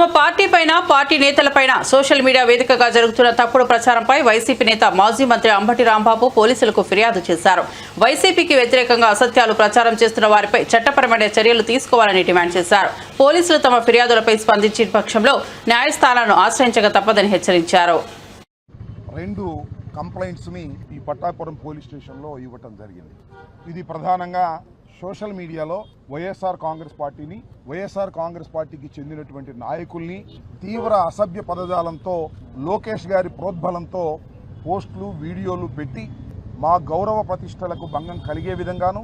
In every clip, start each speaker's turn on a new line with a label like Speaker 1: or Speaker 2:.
Speaker 1: తమ పార్టీ పైన party నేతలపైన social media వేదికగా జరుగుతున్న తప్పుడు ప్రచారంపై వైసీపీ నేత మాజీ మంత్రి అంబటి రాంబాబు పోలీసులకు ఫిర్యాదు చేశారు. వైసీపీకి వ్యతిరేకంగా అసత్యాలు ప్రచారం చేస్తున్న వారిపై చట్టపరమైన చర్యలు తీసుకోవాలని డిమాండ్ చేశారు. పోలీసులు తమ ఫిర్యాదులపై స్పందించిన పక్షంలో న్యాయస్థానాలను ఆశ్రయించక తప్పదని హెచ్చరించారు.
Speaker 2: రెండు కంప్లైంట్స్ని ఈ పట్టాపురం పోలీస్ స్టేషన్లో ఇవ్వటం జరిగింది. ఇది ప్రధానంగా సోషల్ మీడియాలో వైఎస్ఆర్ కాంగ్రెస్ పార్టీని, వైఎస్ఆర్ కాంగ్రెస్ పార్టీకి చెందినటువంటి నాయకుల్ని తీవ్ర అసభ్య పదజాలంతో, లోకేష్ గారి ప్రోద్బలంతో పోస్టులు, వీడియోలు పెట్టి మా గౌరవ ప్రతిష్టలకు భంగం కలిగే విధంగాను,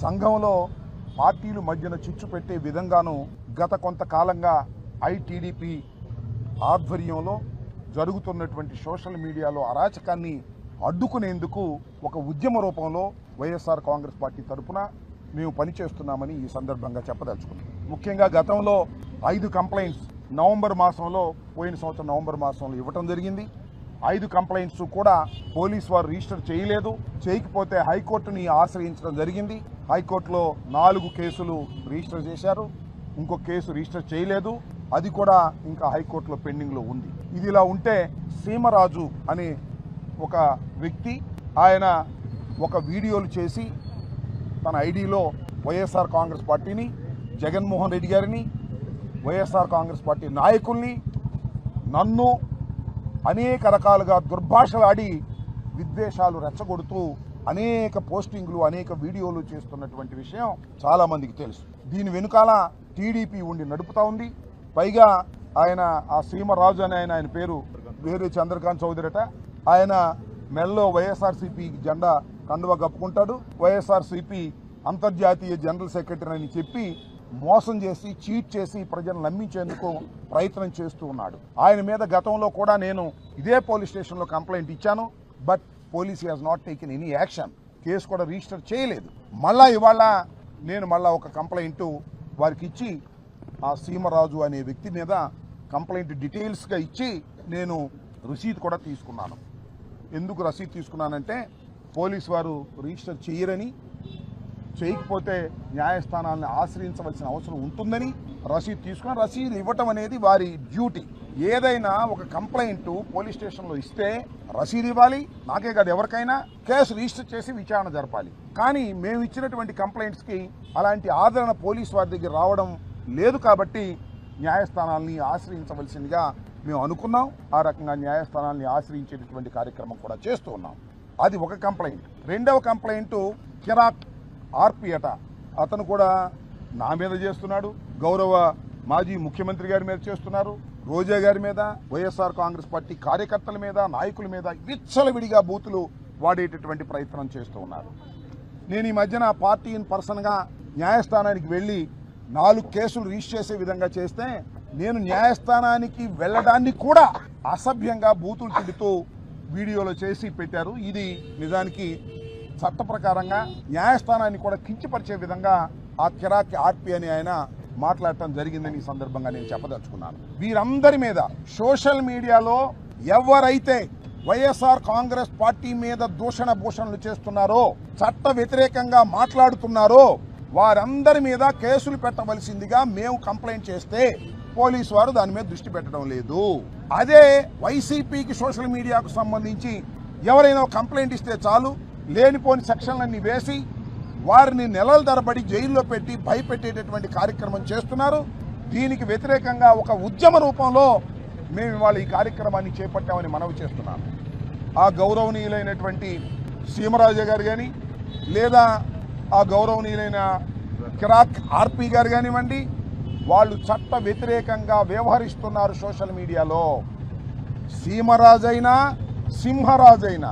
Speaker 2: సంఘంలో పార్టీలు మధ్యన చిచ్చు పెట్టే విధంగాను గత కొంతకాలంగా ఐటీడీపీ ఆధ్వర్యంలో జరుగుతున్నటువంటి సోషల్ మీడియాలో అరాచకాన్ని అడ్డుకునేందుకు ఒక ఉద్యమ రూపంలో వైఎస్ఆర్ కాంగ్రెస్ పార్టీ తరఫున మేము పనిచేస్తున్నామని ఈ సందర్భంగా చెప్పదలుచుకున్నాం. ముఖ్యంగా గతంలో 5 కంప్లైంట్స్ పోయిన సంవత్సరం నవంబర్ మాసంలో ఇవ్వటం జరిగింది. 5 కంప్లైంట్స్ కూడా పోలీసు వారు రిజిస్టర్ చేయలేదు. చేయకపోతే హైకోర్టుని ఆశ్రయించడం జరిగింది. హైకోర్టులో 4 కేసులు రిజిస్టర్ చేశారు. ఇంకో కేసు రిజిస్టర్ చేయలేదు. అది కూడా ఇంకా హైకోర్టులో పెండింగ్లో ఉంది. ఇది ఇలా ఉంటే సీమరాజు అనే ఒక వ్యక్తి, ఆయన ఒక వీడియోలు చేసి తన ఐడిలో వైఎస్ఆర్ కాంగ్రెస్ పార్టీని, జగన్మోహన్ రెడ్డి గారిని, వైఎస్ఆర్ కాంగ్రెస్ పార్టీ నాయకుల్ని, నన్ను అనేక రకాలుగా దుర్భాషలాడి విద్వేషాలు రెచ్చగొడుతూ అనేక పోస్టింగ్లు, అనేక వీడియోలు చేస్తున్నటువంటి విషయం చాలామందికి తెలుసు. దీని వెనుకాల టీడీపీ ఉండి నడుపుతా ఉంది. పైగా ఆయన ఆ సీమరాజు అని ఆయన పేరు వేరే చంద్రకాంత్ చౌదరిట. ఆయన మెల్లో వైఎస్ఆర్సీపీ జెండా కండువా కప్పుకుంటాడు. వైఎస్ఆర్సీపీ అంతర్జాతీయ జనరల్ సెక్రటరీ అని చెప్పి మోసం చేసి, చీట్ చేసి ప్రజలను నమ్మించేందుకు ప్రయత్నం చేస్తూ ఉన్నాడు. ఆయన మీద గతంలో కూడా నేను ఇదే పోలీస్ స్టేషన్లో కంప్లైంట్ ఇచ్చాను. But police has not taken any action. Case కూడా రిజిస్టర్ చేయలేదు. ఇవాళ నేను ఒక కంప్లైంట్ వారికి ఇచ్చి, ఆ సీమరాజు అనే వ్యక్తి మీద కంప్లైంట్ డీటెయిల్స్గా ఇచ్చి నేను రసీదు కూడా తీసుకున్నాను. ఎందుకు రసీదు తీసుకున్నానంటే పోలీసు వారు రిజిస్టర్ చేయరని, చేయకపోతే న్యాయస్థానాలను ఆశ్రయించవలసిన అవసరం ఉంటుందని రసీదు తీసుకున్నాను. రసీదు ఇవ్వటం అనేది వారి డ్యూటీ. ఏదైనా ఒక కంప్లైంట్ పోలీస్ స్టేషన్లో ఇస్తే రసీదు ఇవ్వాలి. నాకే కాదు, ఎవరికైనా కేసు రిజిస్టర్ చేసి విచారణ జరపాలి. కానీ మేము ఇచ్చినటువంటి కంప్లైంట్స్కి అలాంటి ఆదరణ పోలీసు వారి దగ్గర రావడం లేదు. కాబట్టి న్యాయస్థానాల్ని ఆశ్రయించవలసిందిగా మేము అనుకున్నాం. ఆ రకంగా న్యాయస్థానాల్ని ఆశ్రయించేటటువంటి కార్యక్రమం కూడా చేస్తూ ఉన్నాం. అది ఒక కంప్లైంట్. రెండవ కంప్లైంట్ కిరాక్ ఆర్పి అట. అతను కూడా నా మీద చేస్తున్నాడు, గౌరవ మాజీ ముఖ్యమంత్రి గారి మీద చేస్తున్నారు, రోజా గారి మీద, వైఎస్ఆర్ కాంగ్రెస్ పార్టీ కార్యకర్తల మీద, నాయకుల మీద విచ్చలవిడిగా బూతులు వాడేటటువంటి ప్రయత్నం చేస్తూ ఉన్నారు. నేను ఈ మధ్యన పార్టీ పర్సన్గా న్యాయస్థానానికి వెళ్ళి 4 కేసులు రిజిస్టర్ చేసే విధంగా చేస్తే, నేను న్యాయస్థానానికి వెళ్ళడాన్ని కూడా అసభ్యంగా బూతులు తిడుతూ వీడియోలో చేసి పెట్టారు. ఇది నిజానికి చట్ట ప్రకారంగా న్యాయస్థానాన్ని కూడా కించపరిచే విధంగా ఆ కిరాక్ ఆర్పి అని ఆయన మాట్లాడటం జరిగిందని ఈ సందర్భంగా నేను చెప్పదలుచుకున్నాను. వీరందరి మీద సోషల్ మీడియాలో ఎవరైతే వైఎస్ఆర్ కాంగ్రెస్ పార్టీ మీద దూషణ భూషణలు చేస్తున్నారో, చట్ట వ్యతిరేకంగా మాట్లాడుతున్నారో, వారందరి మీద కేసులు పెట్టవలసిందిగా మేము కంప్లైంట్ చేస్తే పోలీసు వారు దాని మీద దృష్టి పెట్టడం లేదు. అదే వైసీపీకి సోషల్ మీడియాకు సంబంధించి ఎవరైనా కంప్లైంట్ ఇస్తే చాలు, లేనిపోని సెక్షన్లన్నీ వేసి వారిని నెలల తరబడి జైల్లో పెట్టి భయపెట్టేటటువంటి కార్యక్రమం చేస్తున్నారు. దీనికి వ్యతిరేకంగా ఒక ఉద్యమ రూపంలో మేము ఇవాళ ఈ కార్యక్రమాన్ని చేపట్టామని మనవి చేస్తున్నాను. ఆ గౌరవనీయులైనటువంటి సీమరాజు గారు కానీ, లేదా ఆ గౌరవనీయులైన కిరాక్ ఆర్పి గారు కానివ్వండి, వాళ్ళు చట్ట వ్యతిరేకంగా వ్యవహరిస్తున్నారు సోషల్ మీడియాలో. సీమరాజైనా సింహరాజైనా